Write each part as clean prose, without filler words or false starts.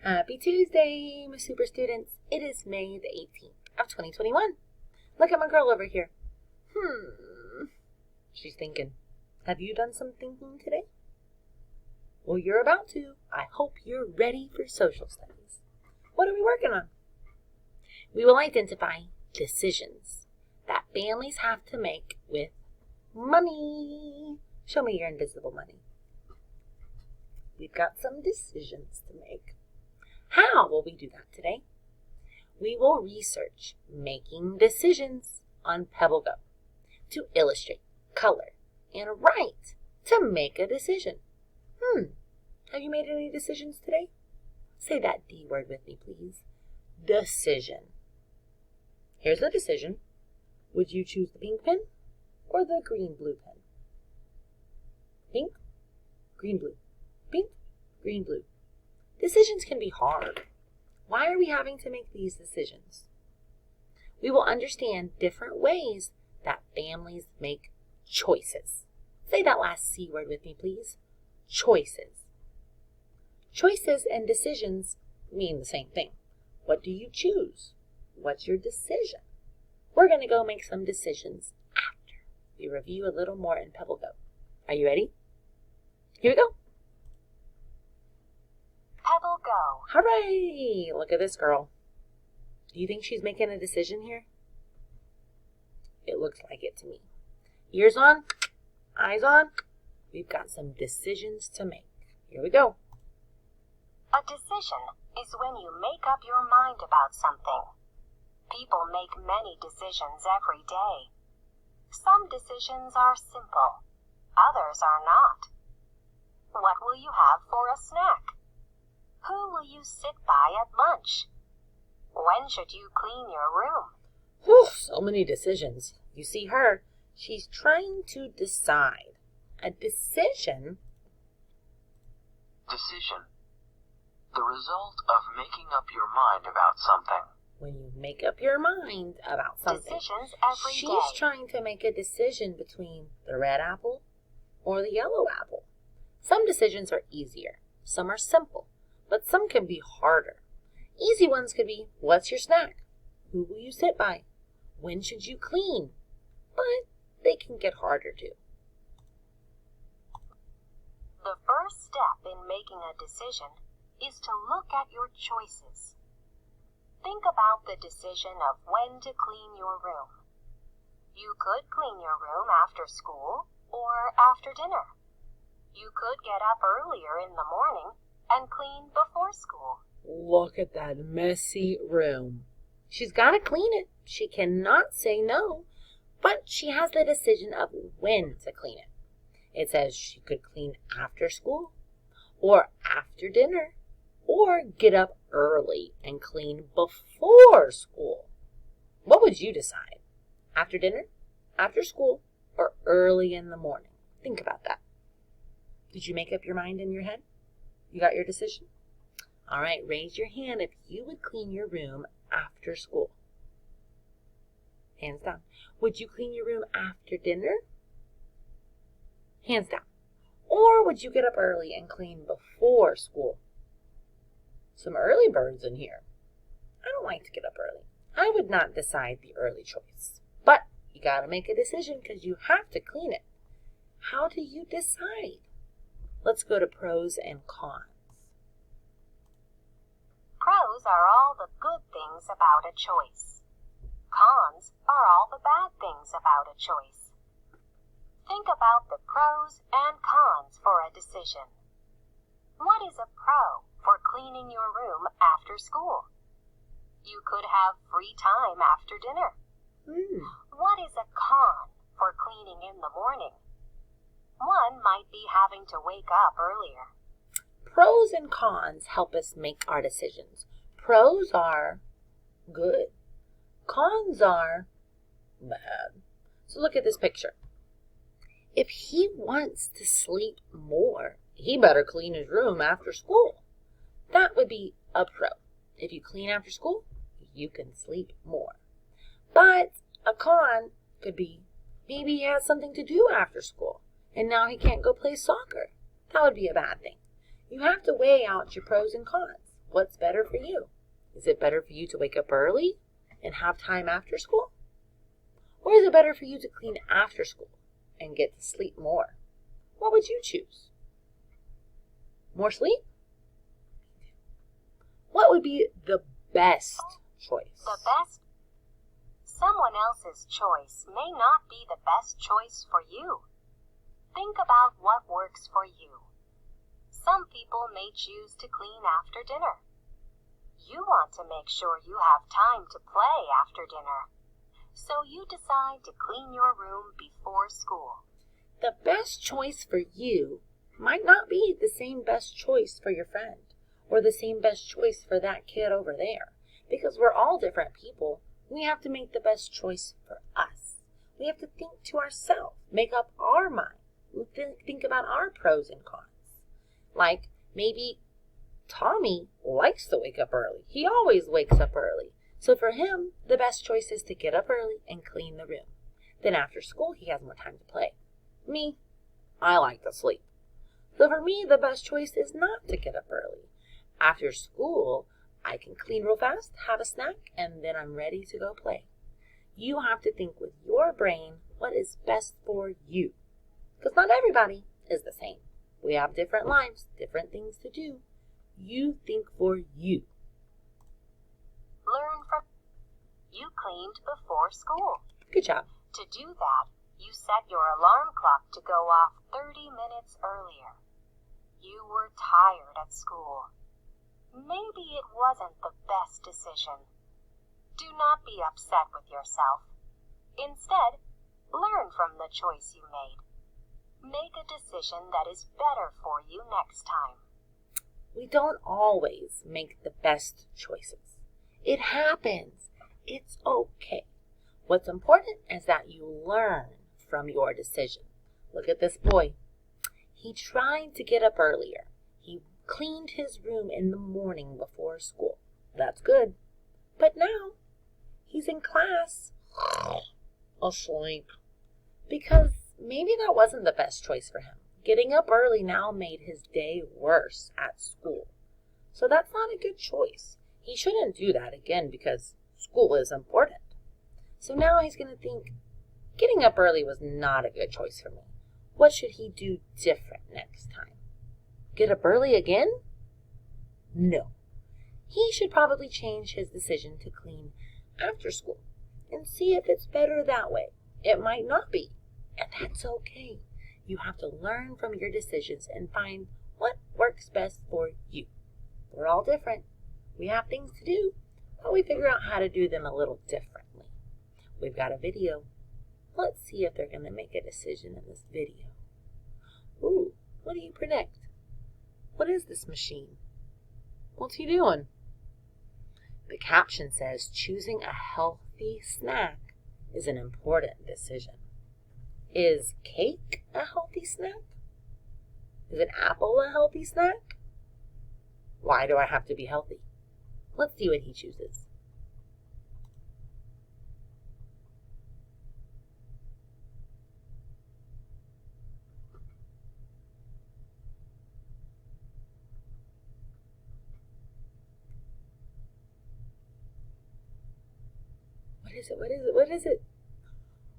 Happy Tuesday, my super students. It is May the 18th of 2021. Look at my girl over here. She's thinking. Have you done some thinking today? Well, you're about to. I hope you're ready for social studies. What are we working on? We will identify decisions that families have to make with money. Show me your invisible money. We've got some decisions to make. How will we do that today? We will research making decisions on PebbleGo to illustrate, color, and write to make a decision. Have you made any decisions today? Say that D word with me, please. Decision. Here's the decision. Would you choose the pink pen or the green-blue pen? Pink, green-blue. Pink, green-blue. Decisions can be hard. Why are we having to make these decisions? We will understand different ways that families make choices. Say that last C word with me, please. Choices. Choices and decisions mean the same thing. What do you choose? What's your decision? We're going to go make some decisions after we review a little more in PebbleGo. Are you ready? Here we go. PebbleGo. Hooray! Look at this girl. Do you think she's making a decision here? It looks like it to me. Ears on, eyes on. We've got some decisions to make. Here we go. A decision is when you make up your mind about something. People make many decisions every day. Some decisions are simple. Others are not. What will you have for a snack? Who will you sit by at lunch? When should you clean your room? Whew, so many decisions. You see her, she's trying to decide. A decision? Decision. The result of making up your mind about something. When you make up your mind about something, Decisions every she's day. trying to make a decision between the red apple or the yellow apple. Some decisions are easier. Some are simple. But some can be harder. Easy ones could be, what's your snack? Who will you sit by? When should you clean? But they can get harder too. The first step in making a decision is to look at your choices. Think about the decision of when to clean your room. You could clean your room after school or after dinner. You could get up earlier in the morning and clean before school. Look at that messy room. She's got to clean it. She cannot say no, but she has the decision of when to clean it. It says she could clean after school or after dinner or get up early and clean before school. What would you decide? After dinner, after school, or early in the morning? Think about that. Did you make up your mind in your head? You got your decision? All right, raise your hand if you would clean your room after school. Hands down. Would you clean your room after dinner? Hands down. Or would you get up early and clean before school? Some early birds in here. I don't like to get up early. I would not decide the early choice. But you got to make a decision because you have to clean it. How do you decide? Let's go to pros and cons. Pros are all the good things about a choice. Cons are all the bad things about a choice. Think about the pros and cons for a decision. What is a pro for cleaning your room after school? You could have free time after dinner. What is a con for cleaning in the morning? One might be having to wake up earlier. Pros and cons help us make our decisions. Pros are good. Cons are bad. So look at this picture. If he wants to sleep more, he better clean his room after school. That would be a pro. If you clean after school, you can sleep more. But a con could be maybe he has something to do after school and now he can't go play soccer. That would be a bad thing. You have to weigh out your pros and cons. What's better for you? Is it better for you to wake up early and have time after school? Or is it better for you to clean after school and get to sleep more? What would you choose? More sleep? What would be the best choice? The best? Someone else's choice may not be the best choice for you. Think about what works for you. Some people may choose to clean after dinner. You want to make sure you have time to play after dinner. So you decide to clean your room before school. The best choice for you might not be the same best choice for your friend or the same best choice for that kid over there. Because we're all different people, we have to make the best choice for us. We have to think to ourselves, make up our mind, think about our pros and cons. Like maybe Tommy likes to wake up early. He always wakes up early. So for him, the best choice is to get up early and clean the room. Then after school, he has more time to play. Me, I like to sleep. So for me, the best choice is not to get up early. After school, I can clean real fast, have a snack, and then I'm ready to go play. You have to think with your brain what is best for you. Because not everybody is the same. We have different lives, different things to do. You think for you. Learn from. You cleaned before school. Good job. To do that, you set your alarm clock to go off 30 minutes earlier. You were tired at school. Maybe it wasn't the best decision. Do not be upset with yourself. Instead, learn from the choice you made. Make a decision that is better for you next time. We don't always make the best choices. It happens. It's okay. What's important is that you learn from your decision. Look at this boy. He tried to get up earlier. He cleaned his room in the morning before school. That's good. But now he's in class asleep. Because maybe that wasn't the best choice for him. Getting up early now made his day worse at school. So that's not a good choice. He shouldn't do that again because school is important. So now he's going to think, getting up early was not a good choice for me. What should he do different next time? Get up early again? No. He should probably change his decision to clean after school and see if it's better that way. It might not be, and that's okay. You have to learn from your decisions and find what works best for you. We're all different. We have things to do, but we figure out how to do them a little differently. We've got a video. Let's see if they're going to make a decision in this video. Ooh, what do you predict? What is this machine? What's he doing? The caption says, choosing a healthy snack is an important decision. Is cake a healthy snack? Is an apple a healthy snack? Why do I have to be healthy? Let's see what he chooses. What is it?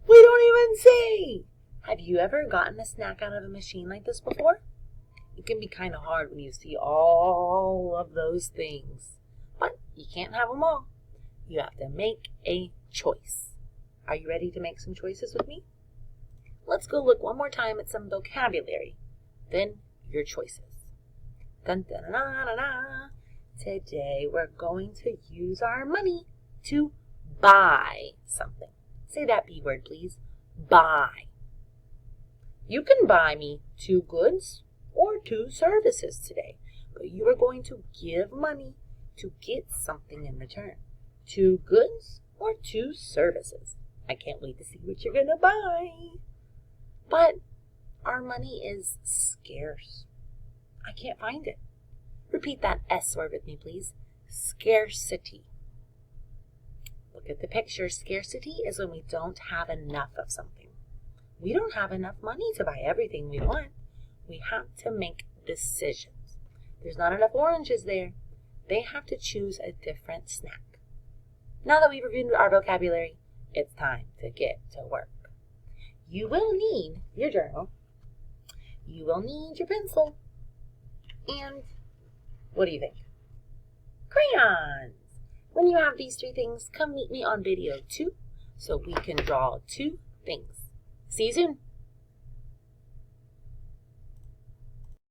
We don't even say! Have you ever gotten a snack out of a machine like this before? It can be kind of hard when you see all of those things. But you can't have them all. You have to make a choice. Are you ready to make some choices with me? Let's go look one more time at some vocabulary. Then your choices. Dun, dun, dun, dun, dun, dun. Today we're going to use our money to buy something. Say that B word, please. Buy. You can buy me 2 goods or 2 services today, but you are going to give money to get something in return. 2 goods or 2 services. I can't wait to see what you're going to buy. But our money is scarce. I can't find it. Repeat that S word with me, please. Scarcity. Look at the picture. Scarcity is when we don't have enough of something. We don't have enough money to buy everything we want. We have to make decisions. There's not enough oranges there. they have to choose a different snack. Now that we've reviewed our vocabulary, it's time to get to work. You will need your journal. You will need your pencil. And what do you think? Crayons! When you have these 3 things, come meet me on video 2 so we can draw 2 things. See you soon.